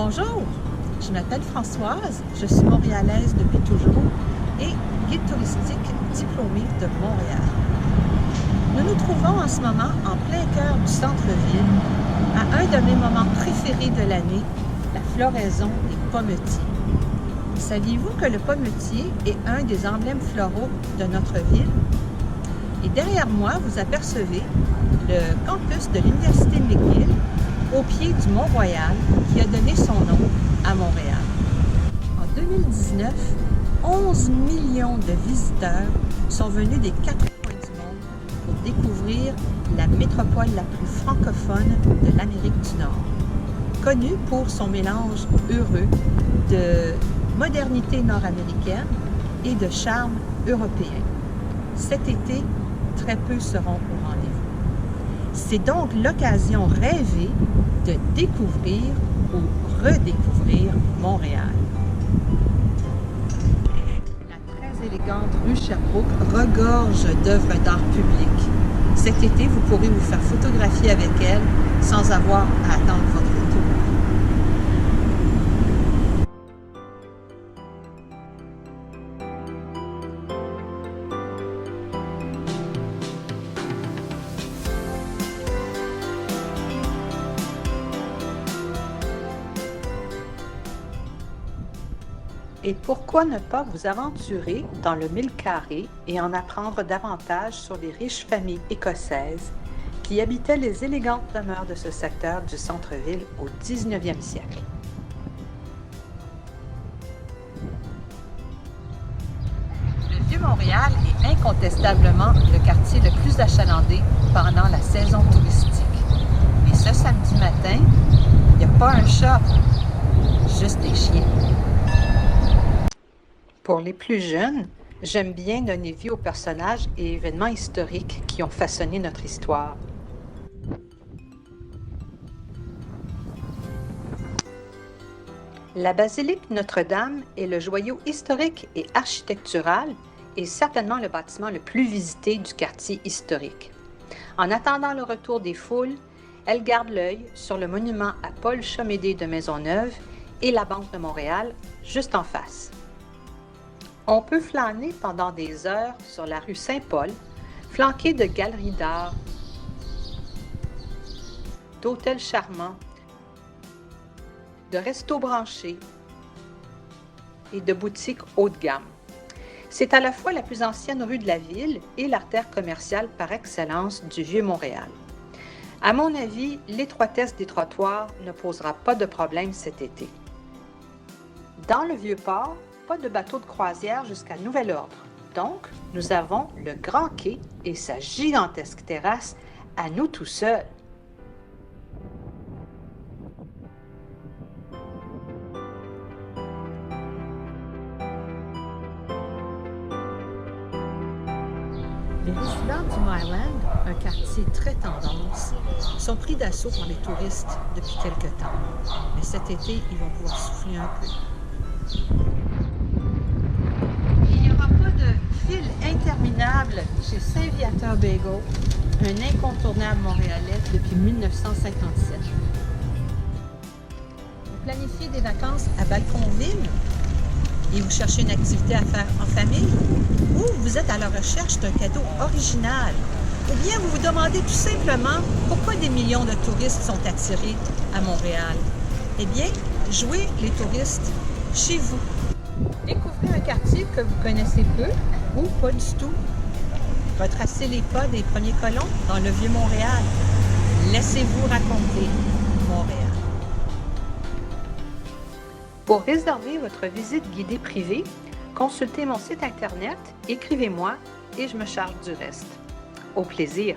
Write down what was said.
Bonjour, je m'appelle Françoise, je suis montréalaise depuis toujours et guide touristique diplômée de Montréal. Nous nous trouvons en ce moment en plein cœur du centre-ville, à un de mes moments préférés de l'année, la floraison des pommetiers. Saviez-vous que le pommetier est un des emblèmes floraux de notre ville? Et derrière moi, vous apercevez le campus de l'Université McGill, au pied du Mont-Royal, qui a donné son nom à Montréal. En 2019, 11 millions de visiteurs sont venus des quatre coins du monde pour découvrir la métropole la plus francophone de l'Amérique du Nord, connue pour son mélange heureux de modernité nord-américaine et de charme européen. Cet été, très peu seront au rendez-vous. C'est donc l'occasion rêvée de découvrir ou redécouvrir Montréal. La très élégante rue Sherbrooke regorge d'œuvres d'art public. Cet été, vous pourrez vous faire photographier avec elle sans avoir à attendre votre photo. Et pourquoi ne pas vous aventurer dans le 1000 carrés et en apprendre davantage sur les riches familles écossaises qui habitaient les élégantes demeures de ce secteur du centre-ville au 19e siècle. Le Vieux-Montréal est incontestablement le quartier le plus achalandé pendant la saison touristique. Et ce samedi matin, il n'y a pas un chat, juste des chiens. Pour les plus jeunes, j'aime bien donner vie aux personnages et événements historiques qui ont façonné notre histoire. La basilique Notre-Dame est le joyau historique et architectural et certainement le bâtiment le plus visité du quartier historique. En attendant le retour des foules, elle garde l'œil sur le monument à Paul Chomédé de Maisonneuve et la Banque de Montréal juste en face. On peut flâner pendant des heures sur la rue Saint-Paul, flanquée de galeries d'art, d'hôtels charmants, de restos branchés et de boutiques haut de gamme. C'est à la fois la plus ancienne rue de la ville et l'artère commerciale par excellence du Vieux-Montréal. À mon avis, l'étroitesse des trottoirs ne posera pas de problème cet été. Dans le Vieux-Port, pas de bateau de croisière jusqu'à nouvel ordre. Donc, nous avons le Grand Quai et sa gigantesque terrasse à nous tout seuls. Les résidents du Myland, un quartier très tendance, sont pris d'assaut par les touristes depuis quelque temps. Mais cet été, ils vont pouvoir souffler un peu. File interminable chez Saint-Viateur Bagel, un incontournable montréalais depuis 1957. Vous planifiez des vacances à Balconville et vous cherchez une activité à faire en famille, ou vous êtes à la recherche d'un cadeau original, ou bien vous vous demandez tout simplement pourquoi des millions de touristes sont attirés à Montréal. Eh bien, jouez les touristes chez vous. Découvrez un quartier que vous connaissez peu ou pas du tout. Retracez les pas des premiers colons dans le Vieux-Montréal. Laissez-vous raconter Montréal. Pour réserver votre visite guidée privée, consultez mon site internet, écrivez-moi et je me charge du reste. Au plaisir!